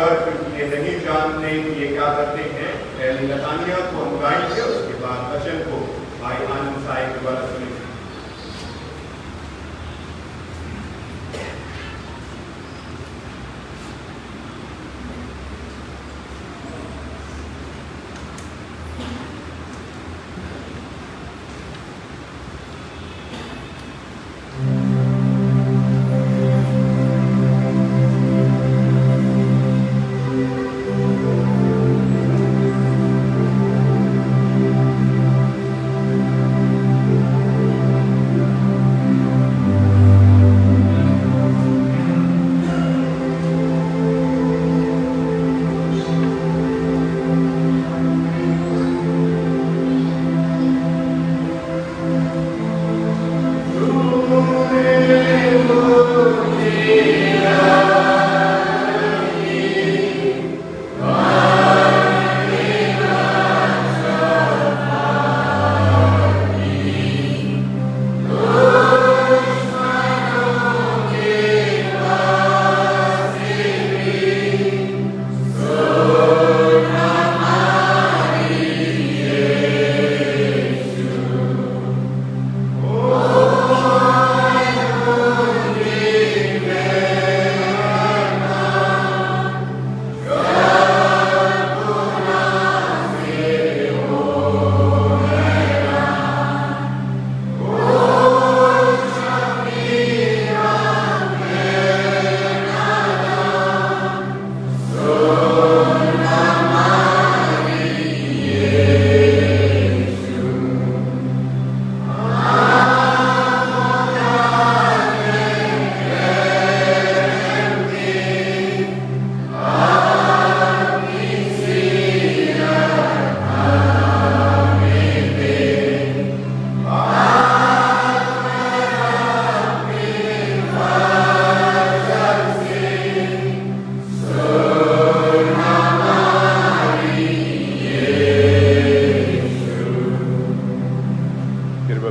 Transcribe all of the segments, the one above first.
होकर, क्योंकि ये नहीं जानते कि ये क्या करते हैं। पहले लतानिया को हम गाएंगे, उसके बाद वचन को भाई आनंद साहिब द्वारा सुनेंगे।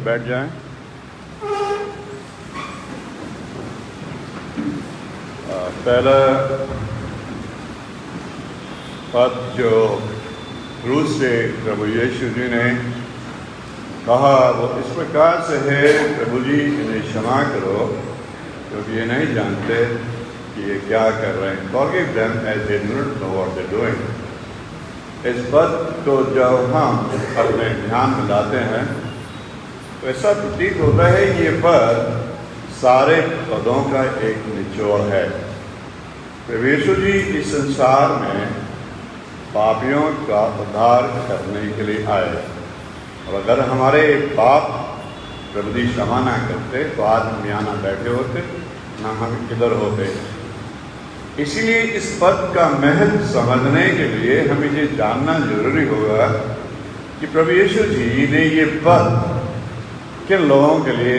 बैठ जाएं। पहला पद जो क्रूस से प्रभु यीशु जी ने कहा वो इस प्रकार से है, प्रभु जी इन्हें क्षमा करो क्योंकि ये नहीं जानते कि ये क्या कर रहे हैं। Forgive them as they do not know what they're doing। इस पद को जब हम अपने ध्यान में लाते हैं तो ऐसा प्रतीत होता है कि ये पद सारे पदों का एक निचोड़ है। प्रभु यीशु जी इस संसार में पापियों का उद्धार करने के लिए आए, और अगर हमारे पाप प्रभु जी क्षमा ना करते तो आज हम यहाँ ना बैठे होते, ना हम किधर होते। इसीलिए इस पद का महत्व समझने के लिए हमें ये जानना जरूरी होगा कि प्रभु यीशु जी ने ये पद किन लोगों के लिए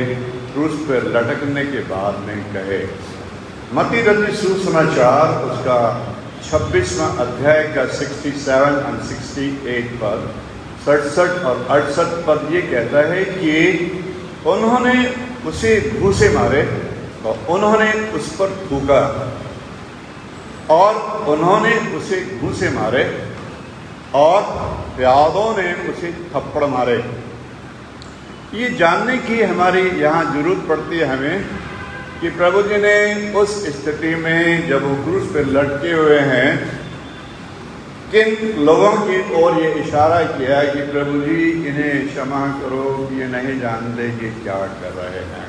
क्रूस पर लटकने के बाद में कहे। मत्ती रचित सुसमाचार उसका 26वां अध्याय का 67 और 68 पद, 67 और 68 पद ये कहता है कि उन्होंने उसे घूंसे मारे और उन्होंने उस पर थूका, और उन्होंने उसे घूंसे मारे और प्यादों ने उसे थप्पड़ मारे। ये जानने की हमारी यहाँ जरूरत पड़ती है हमें कि प्रभु जी ने उस स्थिति में जब वो क्रूस पर लटके हुए हैं किन लोगों की ओर ये इशारा किया कि प्रभु जी इन्हें क्षमा करो, ये नहीं जानते कि क्या कर रहे हैं।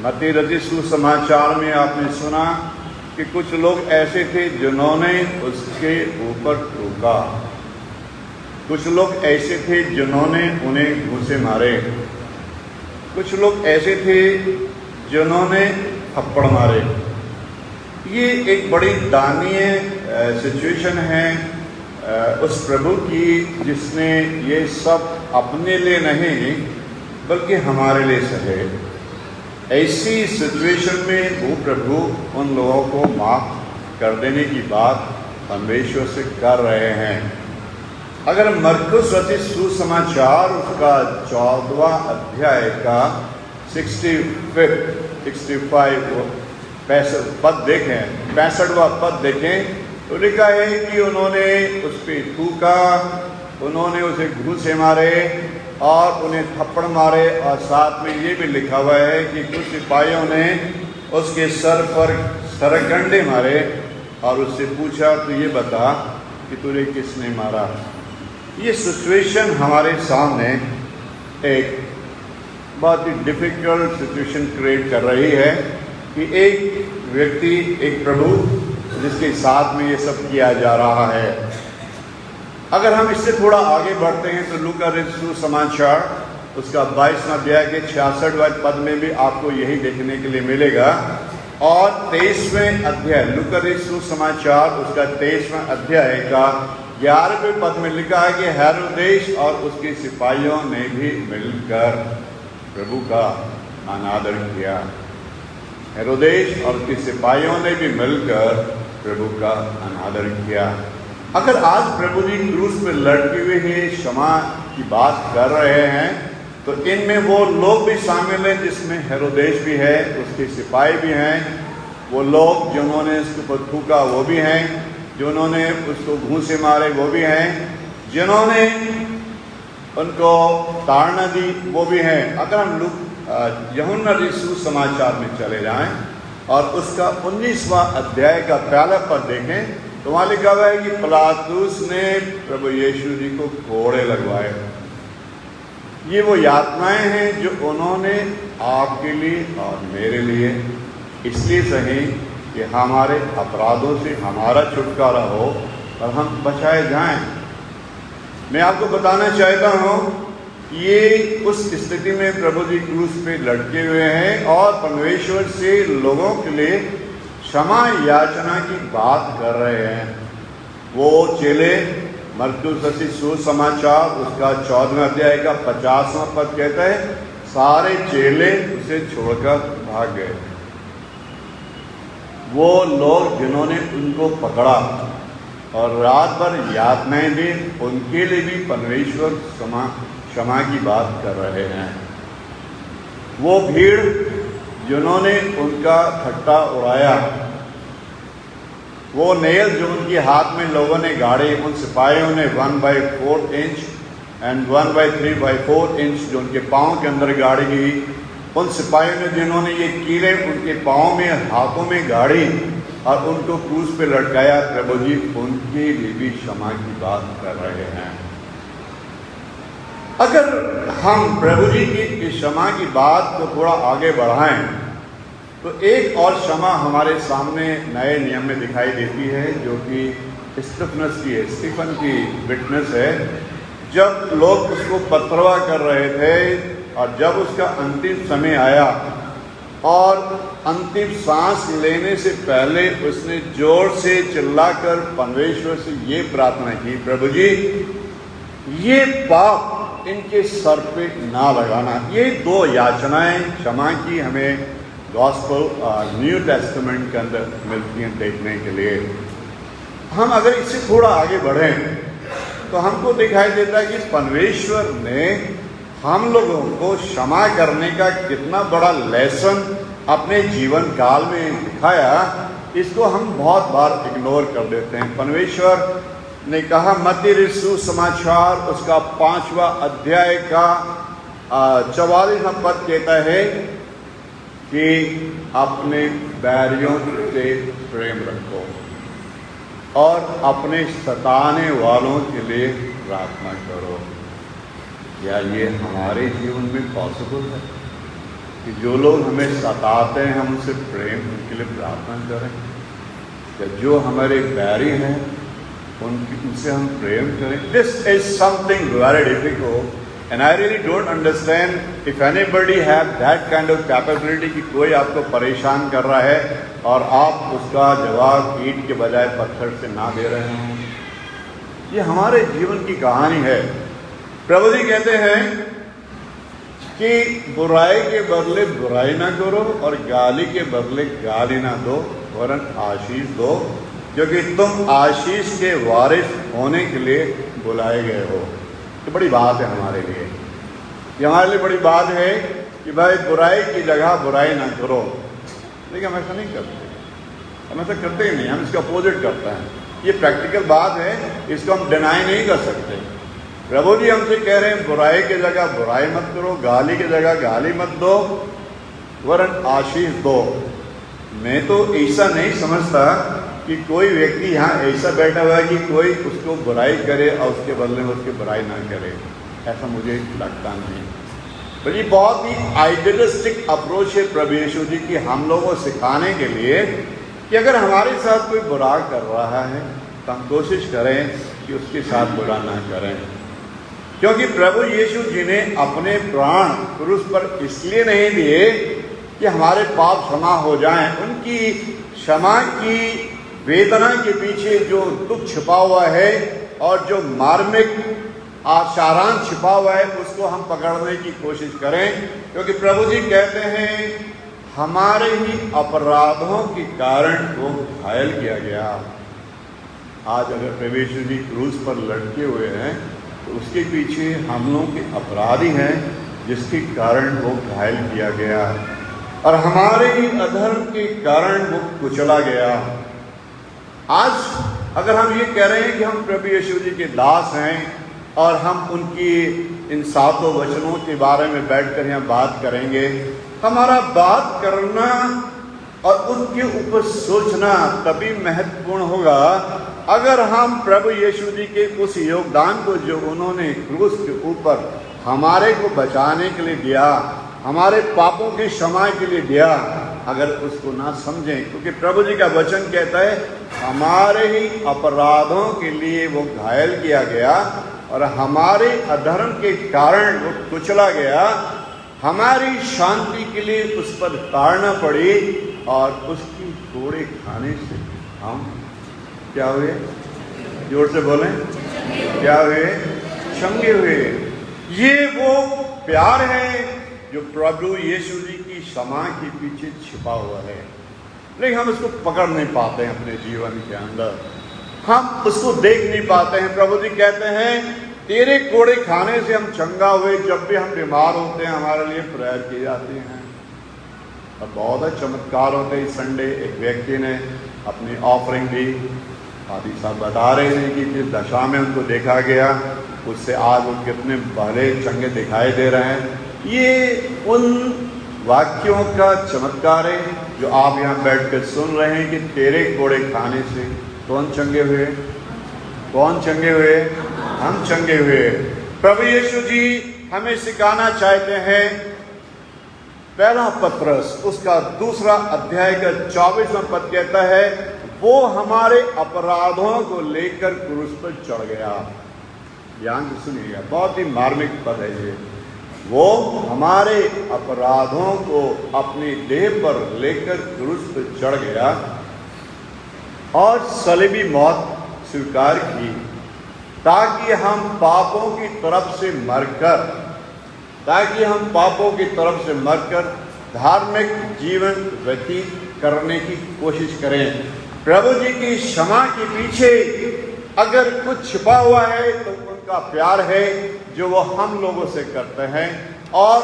मत्ती रचित सुसमाचार में आपने सुना कि कुछ लोग ऐसे थे जिन्होंने उसके ऊपर थूका, कुछ लोग ऐसे थे जिन्होंने उन्हें घूंसे मारे, कुछ लोग ऐसे थे जिन्होंने थप्पड़ मारे। ये एक बड़ी दयनीय सिचुएशन है उस प्रभु की जिसने ये सब अपने लिए नहीं बल्कि हमारे लिए सहे। ऐसी सिचुएशन में वो प्रभु उन लोगों को माफ कर देने की बात परमेश्वर से कर रहे हैं। अगर मरकुस रचित सुसमाचार उसका 14वां अध्याय का 65 पद देखें, 65वां पद देखें तो लिखा है कि उन्होंने उस पर थूका, उन्होंने उसे घूंसे मारे और उन्हें थप्पड़ मारे, और साथ में ये भी लिखा हुआ है कि कुछ सिपाहियों ने उसके सर पर सरकंडे मारे और उससे पूछा, तो ये बता कि तुझे किसने मारा। ये सिचुएशन हमारे सामने एक बहुत ही डिफ़िकल्ट सिचुएशन क्रिएट कर रही है कि एक व्यक्ति, एक प्रभु जिसके साथ में ये सब किया जा रहा है। अगर हम इससे थोड़ा आगे बढ़ते हैं तो लूका रचित समाचार उसका 22वां अध्याय के 66वें पद में भी आपको यही देखने के लिए मिलेगा। और 23वें अध्याय लूका रचित समाचार उसका 23वां अध्याय का 11वें पद में लिखा है कि हेरोदेस और उसके सिपाहियों ने भी मिलकर प्रभु का अनादर किया। हेरोदेस और उसके सिपाहियों ने भी मिलकर प्रभु का अनादर किया। अगर आज प्रभु जी क्रूस पर लटके हुए हैं, क्षमा की बात कर रहे हैं, तो इनमें वो लोग भी शामिल हैं जिसमें हेरोदेस भी है, उसके सिपाही भी हैं, वो लोग जिन्होंने उसके ऊपर थूका वो भी हैं, जिन्होंने उसको घूंसे मारे वो भी हैं, जिन्होंने उनको ताड़ना दी वो भी हैं। अगर हम यूहन्ना रचित समाचार में चले जाएं और उसका 19वां अध्याय का पहला पद देखें तो वहाँ लिखा हुआ है कि पिलातुस ने प्रभु यीशु जी को कोड़े लगवाए। ये वो यातनाएं हैं जो उन्होंने आपके लिए और मेरे लिए इसलिए सही कि हमारे अपराधों से हमारा छुटकारा हो और हम बचाए जाएं। मैं आपको बताना चाहता हूँ ये उस स्थिति में प्रभु जी क्रूस पे लटके हुए हैं और परमेश्वर से लोगों के लिए क्षमा याचना की बात कर रहे हैं। वो चेले मरकुस रचित सुसमाचार उसका 14वां अध्याय का 50वां पद कहता है, सारे चेले उसे छोड़कर भाग गए। वो लोग जिन्होंने उनको पकड़ा और रात भर यातनाएं दी, उनके लिए भी परमेश्वर क्षमा की बात कर रहे हैं। वो भीड़ जिन्होंने उनका ठट्टा उड़ाया, वो नेल जो उनके हाथ में लोगों ने गाड़े, उन सिपाहियों ने 1/4 इंच एंड 1/3/4 इंच जो उनके पाँव के अंदर गाड़ी गई, उन सिपाहियों ने जिन्होंने ये कीलें उनके पाँव में हाथों में गाड़ी और उनको क्रूस पे लटकाया, प्रभु जी उनके लिए भी क्षमा की बात कर रहे हैं। अगर हम प्रभु जी की इस क्षमा की बात को थोड़ा आगे बढ़ाएं तो एक और क्षमा हमारे सामने नए नियम में दिखाई देती है जो कि स्टीफन की विटनेस है। जब लोग उसको पथरवा कर रहे थे और जब उसका अंतिम समय आया और अंतिम सांस लेने से पहले उसने जोर से चिल्लाकर परमेश्वर से ये प्रार्थना की, प्रभु जी ये पाप इनके सर पे ना लगाना। ये दो याचनाएं क्षमा की हमें गॉस्पेल न्यू टेस्टामेंट के अंदर मिलती हैं देखने के लिए। हम अगर इससे थोड़ा आगे बढ़ें तो हमको दिखाई देता है कि परमेश्वर ने हम लोगों को क्षमा करने का कितना बड़ा लेसन अपने जीवन काल में दिखाया, इसको हम बहुत बार इग्नोर कर देते हैं। परमेश्वर ने कहा मत्ती रचित समाचार उसका 5वां अध्याय का 44वां पद कहता है कि अपने बैरियों से प्रेम रखो और अपने सताने वालों के लिए प्रार्थना करो। क्या ये हमारे जीवन में पॉसिबल है कि जो लोग हमें सताते हैं हम उनसे प्रेम उनके लिए प्रार्थना करें? या जो हमारे बैरी हैं उनसे हम प्रेम करें? This is something very difficult and I really don't understand if anybody have that kind of capability कि कोई आपको परेशान कर रहा है और आप उसका जवाब ईंट के बजाय पत्थर से ना दे रहे हों। ये हमारे जीवन की कहानी है। प्रभु जी कहते हैं कि बुराई के बदले बुराई ना करो और गाली के बदले गाली ना दो, वरन आशीष दो, क्योंकि तुम आशीष के वारिस होने के लिए बुलाए गए हो। तो बड़ी बात है हमारे लिए, ये हमारे लिए बड़ी बात है कि भाई बुराई की जगह बुराई ना करो। लेकिन हम ऐसा नहीं करते, हम ऐसा करते ही नहीं, हम इसका अपोजिट करते हैं। ये प्रैक्टिकल बात है, इसको हम डिनाई नहीं कर सकते। प्रभु जी हमसे कह रहे हैं बुराई की जगह बुराई मत करो, गाली की जगह गाली मत दो, वरन आशीष दो। मैं तो ऐसा नहीं समझता कि कोई व्यक्ति यहाँ ऐसा बैठा हुआ है कि कोई उसको बुराई करे और उसके बदले में उसकी बुराई ना करे, ऐसा मुझे लगता नहीं। तो ये बहुत ही आइडियलिस्टिक अप्रोच है प्रभु यीशु जी की हम लोगों को सिखाने के लिए कि अगर हमारे साथ कोई बुरा कर रहा है तो हम कोशिश करें कि उसके साथ बुरा ना करें, क्योंकि प्रभु यीशु जी ने अपने प्राण क्रूस पर इसलिए नहीं दिए कि हमारे पाप क्षमा हो जाएं। उनकी क्षमा की वेदना के पीछे जो दुख छिपा हुआ है और जो मार्मिक सारांश छिपा हुआ है उसको हम पकड़ने की कोशिश करें, क्योंकि प्रभु जी कहते हैं हमारे ही अपराधों के कारण वो घायल किया गया। आज अगर प्रभु यीशु जी क्रूस पर लटके हुए हैं तो उसके पीछे हम लोगों के अपराधी हैं जिसके कारण वो घायल किया गया और हमारे ही अधर्म के कारण वो कुचला गया। आज अगर हम ये कह रहे हैं कि हम प्रभु यीशु जी के दास हैं और हम उनकी इन सातों वचनों के बारे में बैठकर यहाँ बात करेंगे, हमारा बात करना और उनके ऊपर सोचना तभी महत्वपूर्ण होगा अगर हम प्रभु यीशु जी के उस योगदान को जो उन्होंने क्रूस के ऊपर हमारे को बचाने के लिए दिया, हमारे पापों की क्षमा के लिए दिया, अगर उसको ना समझें। क्योंकि प्रभु जी का वचन कहता है हमारे ही अपराधों के लिए वो घायल किया गया और हमारे अधर्म के कारण वो कुचला गया, हमारी शांति के लिए उस पर ताड़ना पड़ी और उसकी कोड़े खाने से हम क्या हुए? जोर से बोलें, क्या हुए? चंगे हुए। ये वो प्यार है जो प्रभु यीशु जी की क्षमा के पीछे छिपा हुआ है, लेकिन हम इसको पकड़ नहीं पाते हैं अपने जीवन के अंदर, हम उसको देख नहीं पाते हैं। प्रभु जी कहते हैं तेरे कोड़े खाने से हम चंगा हुए। जब भी हम बीमार होते हैं हमारे लिए प्रेयर की जाती हैं और बहुत चमत्कार होते हैं। इस संडे एक व्यक्ति ने अपनी ऑफरिंग दी, आदि साहब बता रहे थे कि जिस दशा में उनको देखा गया उससे आज वो कितने भले चंगे दिखाई दे रहे हैं। ये उन वाक्यों का चमत्कार है जो आप यहाँ बैठ कर सुन रहे हैं कि तेरे कोड़े खाने से कौन चंगे हुए? कौन चंगे हुए? हम चंगे हुए। प्रभु यीशु जी हमें सिखाना चाहते हैं। पहला पत्रस उसका 2 अध्याय का 24वां पद कहता है वो हमारे अपराधों को लेकर क्रूस पर चढ़ गया। ध्यान से सुनिएगा, बहुत ही मार्मिक पद है ये। वो हमारे अपराधों को अपनी देह पर लेकर क्रूस पर चढ़ गया और सलीबी मौत स्वीकार की, ताकि हम पापों की तरफ से मरकर धार्मिक जीवन व्यतीत करने की कोशिश करें। प्रभु जी की क्षमा के पीछे अगर कुछ छिपा हुआ है तो उनका प्यार है जो वो हम लोगों से करते हैं और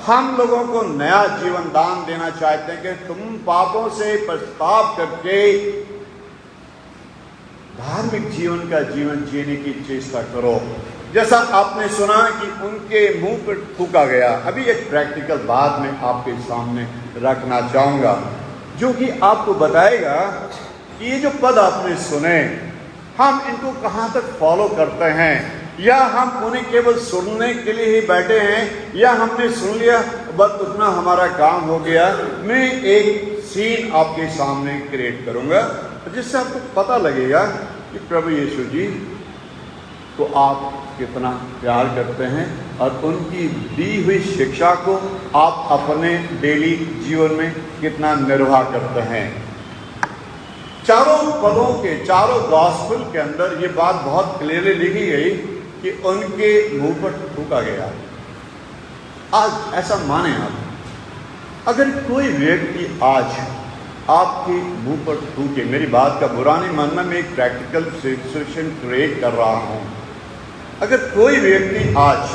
हम लोगों को नया जीवन दान देना चाहते हैं कि तुम पापों से पछताव करके धार्मिक जीवन का जीवन जीने की चेष्टा करो। जैसा आपने सुना कि उनके मुंह पर थूका गया। अभी एक प्रैक्टिकल बात मैं आपके सामने रखना चाहूँगा जो कि आपको बताएगा कि ये जो पद आपने सुने हम इनको कहाँ तक फॉलो करते हैं, या हम उन्हें केवल सुनने के लिए ही बैठे हैं, या हमने सुन लिया बस उतना हमारा काम हो गया। मैं एक सीन आपके सामने क्रिएट करूँगा जिससे आपको पता लगेगा कि प्रभु यीशु जी को आप कितना प्यार करते हैं और उनकी दी हुई शिक्षा को आप अपने डेली जीवन में कितना निर्वाह करते हैं। चारों पदों के चारों गॉस्पेल के अंदर ये बात बहुत क्लियरली लिखी गई कि उनके मुंह पर थूका गया। आज ऐसा माने आप, अगर कोई व्यक्ति आज आपके मुंह पर थूके, मेरी बात का बुरा नहीं मानना, मैं एक प्रैक्टिकल सिचुएशन क्रिएट कर रहा हूँ। अगर कोई व्यक्ति आज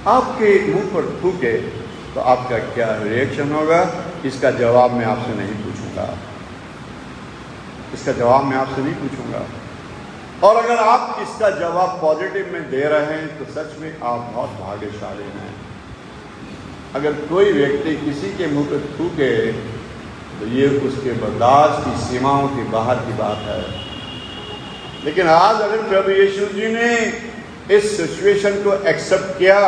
आपके मुंह पर थूके तो आपका क्या रिएक्शन होगा? इसका जवाब मैं आपसे नहीं पूछूंगा, इसका जवाब मैं आपसे नहीं पूछूंगा। और अगर आप इसका जवाब पॉजिटिव में दे रहे हैं तो सच में आप बहुत भाग्यशाली हैं। अगर कोई व्यक्ति किसी के मुंह पर थूके तो ये उसके बर्दाश्त की सीमाओं के बाहर की बात है। लेकिन आज अगर प्रभु यीशु जी ने इस सिचुएशन को एक्सेप्ट किया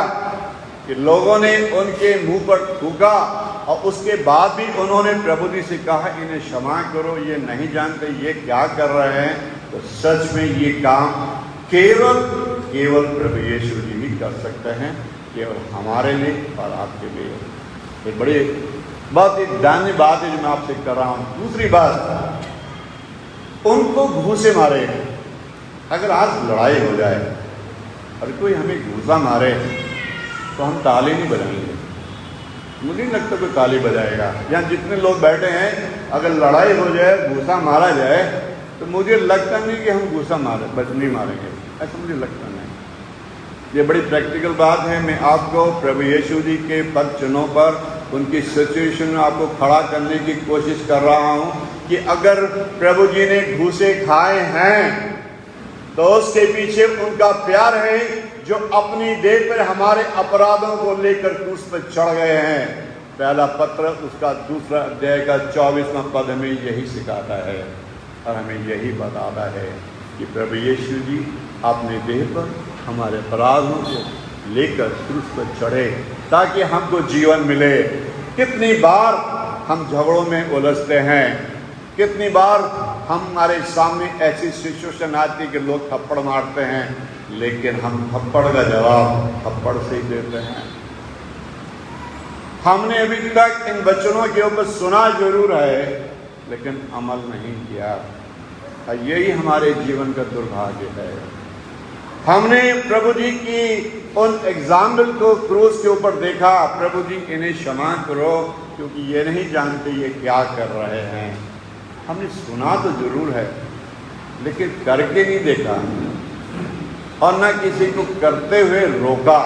कि लोगों ने उनके मुंह पर थूका और उसके बाद भी उन्होंने प्रभु जी से कहा इन्हें क्षमा करो, ये नहीं जानते ये क्या कर रहे हैं, तो सच में ये काम केवल प्रभु यीशु जी ही कर सकते हैं, केवल हमारे लिए और आपके लिए। ये बड़ी बहुत ही दानी बात है जो मैं आपसे कर रहा हूँ। दूसरी बात, उनको घूंसे मारे। अगर आज लड़ाई हो जाए और कोई हमें घूंसा मारे तो हम ताली नहीं बजाएंगे। मुझे नहीं लगता कोई ताली बजाएगा। यहाँ जितने लोग बैठे हैं, अगर लड़ाई हो जाए, घूंसा मारा जाए, तो मुझे लगता नहीं कि हम घूंसा नहीं मारेंगे, ऐसा मुझे लगता नहीं। ये बड़ी प्रैक्टिकल बात है। मैं आपको प्रभु यीशु जी के पद चिन्हों पर उनकी सिचुएशन में आपको खड़ा करने की कोशिश कर रहा हूँ कि अगर प्रभु जी ने घूंसे खाए हैं तो उसके पीछे उनका प्यार है जो अपनी देह पर हमारे अपराधों को लेकर क्रूस पर चढ़ गए हैं। पहला पत्र उसका 2 अध्याय का 24वां पद हमें यही सिखाता है और हमें यही बताता है कि प्रभु यीशु जी अपने देह पर हमारे अपराधों को लेकर क्रूस पर चढ़े ताकि हमको जीवन मिले। कितनी बार हम झगड़ों में उलझते हैं, कितनी बार हमारे सामने ऐसी सिचुएशन आती है कि लोग थप्पड़ मारते हैं, लेकिन हम थप्पड़ का जवाब थप्पड़ से ही देते हैं। हमने अभी तक इन वचनों के ऊपर सुना जरूर है लेकिन अमल नहीं किया। यही हमारे जीवन का दुर्भाग्य है। हमने प्रभु जी की उन एग्जाम्पल को क्रूस के ऊपर देखा, प्रभु जी इन्हें क्षमा करो क्योंकि ये नहीं जानते ये क्या कर रहे हैं। हमने सुना तो जरूर है लेकिन करके नहीं देखा और ना किसी को करते हुए रोका,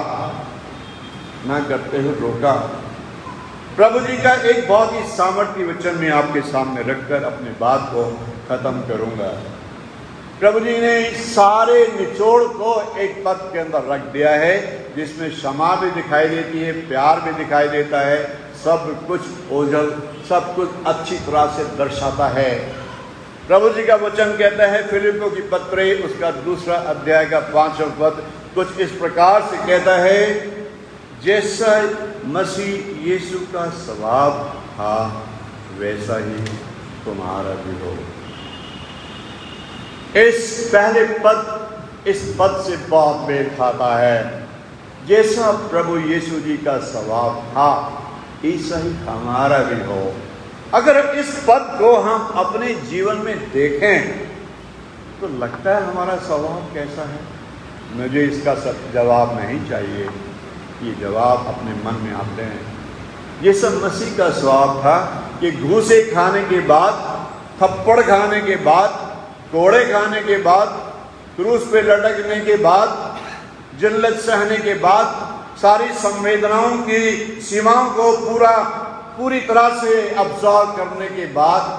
ना करते हुए रोका। प्रभु जी का एक बहुत ही सामर्थ्य वचन में आपके सामने रखकर अपनी बात को खत्म करूंगा। प्रभु जी ने सारे निचोड़ को एक पद के अंदर रख दिया है जिसमें क्षमा भी दिखाई देती है, प्यार भी दिखाई देता है, सब कुछ ओझल, सब कुछ अच्छी तरह से दर्शाता है। प्रभु जी का वचन कहता है फिलिप्पियों की पत्र उसका 2 अध्याय का 5वां पद कुछ इस प्रकार से कहता है, जैसा मसीह यीशु का स्वभाव था वैसा ही तुम्हारा भी हो। इस पहले पद इस पद से बहुत मेल खाता है। जैसा प्रभु यीशु जी का स्वभाव था ऐसा ही हमारा भी हो। अगर इस पद को हम अपने जीवन में देखें तो लगता है हमारा स्वभाव कैसा है। मुझे इसका जवाब नहीं चाहिए, ये जवाब अपने मन में आते हैं। ये सब मसीह का स्वभाव था कि घूंसे खाने के बाद, थप्पड़ खाने के बाद, कोड़े खाने के बाद, क्रूस पे लटकने के बाद, जिल्लत सहने के बाद, सारी संवेदनाओं की सीमाओं को पूरी तरह से अब्सॉर्ब करने के बाद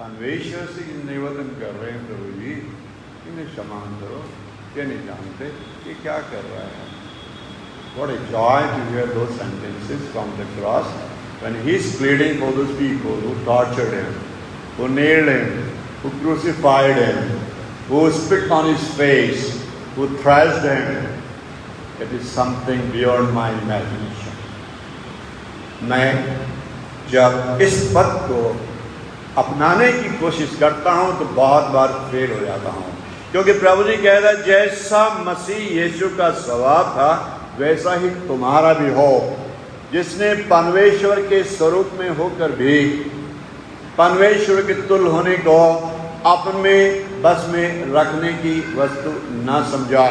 परमेश्वर से निवेदन कर रहे हैं, प्रभु जी इन्हें क्षमा करो, ये नहीं जानते ये क्या कर रहा है। What a joy to hear those sentences from the cross when he is pleading for those people who tortured him, who nailed him, who crucified him, who spit on his face, who thrashed him. It is something beyond my imagination. मैं जब इस पद को अपनाने की कोशिश करता हूँ तो बहुत बार फेल हो जाता हूँ, क्योंकि प्रभु जी कह रहे हैं जैसा मसीह यीशु का स्वभाव था वैसा ही तुम्हारा भी हो। जिसने परमेश्वर के स्वरूप में होकर भी परमेश्वर के तुल्य होने को अपने बस में रखने की वस्तु न समझा,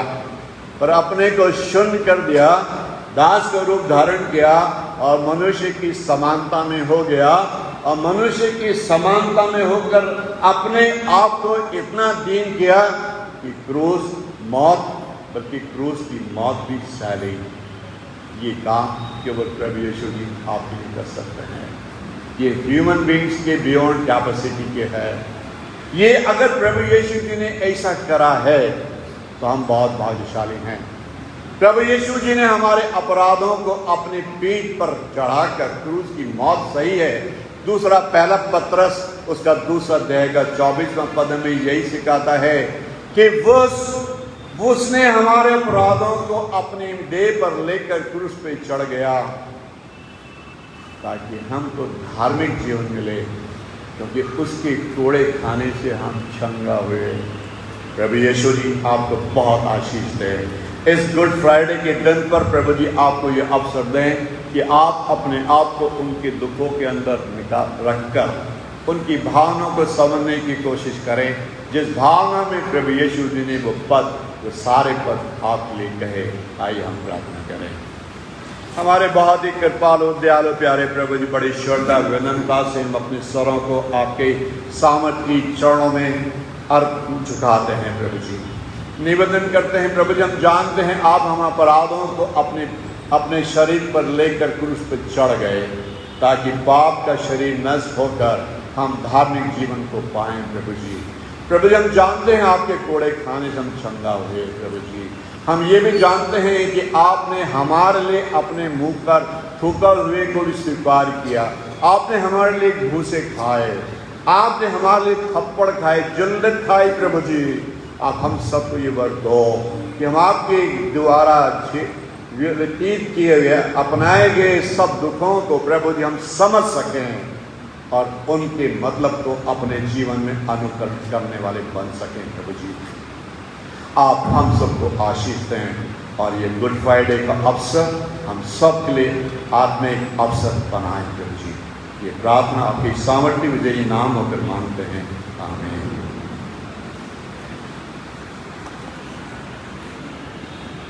पर अपने को शून्य कर दिया, दास का रूप धारण किया और मनुष्य की समानता में हो गया। और मनुष्य की समानता में होकर अपने आप को इतना दीन किया कि क्रूस मौत, बल्कि क्रूस की मौत भी सह ली। ये काम केवल प्रभु यीशु जी आप ही कर सकते हैं। ये ह्यूमन बींग्स के बियॉन्ड कैपेसिटी के है। ये अगर प्रभु यीशु जी ने ऐसा करा है तो हम बहुत भाग्यशाली हैं। प्रभु यीशु जी ने हमारे अपराधों को अपनी पीठ पर चढ़ाकर क्रूस की मौत सही है। दूसरा पहला पत्रस उसका दूसरा अध्याय का 24वां पद में यही सिखाता है कि उसने हमारे अपराधों को अपनी देह पर लेकर क्रूस पे चढ़ गया ताकि हमको धार्मिक जीवन मिले, क्योंकि उसके कोड़े खाने से हम छंगा हुए। प्रभु यीशु जी आपको बहुत आशीष दें। इस गुड फ्राइडे के दिन पर प्रभु जी आपको ये अवसर दें कि आप अपने आप को उनके दुखों के अंदर रखकर उनकी भावनाओं को समझने की कोशिश करें। जिस भावना में प्रभु यीशु जी ने वो सारे पद आपके लिए कहे। आइए हम प्रार्थना करें। हमारे बहुत ही कृपालु दयालु प्यारे प्रभु जी, बड़ी श्रद्धा विनम्रता से हम अपने स्वरों को आपके सामर्थ की चरणों में अर्पण झुकाते हैं। प्रभु जी निवेदन करते हैं प्रभु जी, हम जानते हैं आप हम अपराधों को अपने शरीर पर लेकर क्रूस पर चढ़ गए ताकि पाप का शरीर नष्ट होकर हम धार्मिक जीवन को पाएं। प्रभु जी हम जानते हैं आपके कोड़े खाने से हम छंगा हुए। प्रभु जी हम ये भी जानते हैं कि आपने हमारे लिए अपने मुंह पर थूकर हुए को भी स्वीकार किया। आपने हमारे लिए घूसे खाए, आपने हमारे लिए थप्पड़ खाए, जिल्लत खाई। प्रभु जी आप हम सबको ये वर दो कि हम आपके द्वारा व्यतीत किए गए अपनाए गए सब दुखों को प्रभु जी हम समझ सकें और उनके मतलब को अपने जीवन में अनुकरण करने वाले बन सकें। प्रभु जी आप हम सबको आशीष दें और ये गुड फ्राइडे का अवसर हम सब के लिए आत्मिक अवसर बनाएं। प्रभु जी ये प्रार्थना आपकी सामर्थ्य विजयी नाम होकर मांगते हैं। आमीन।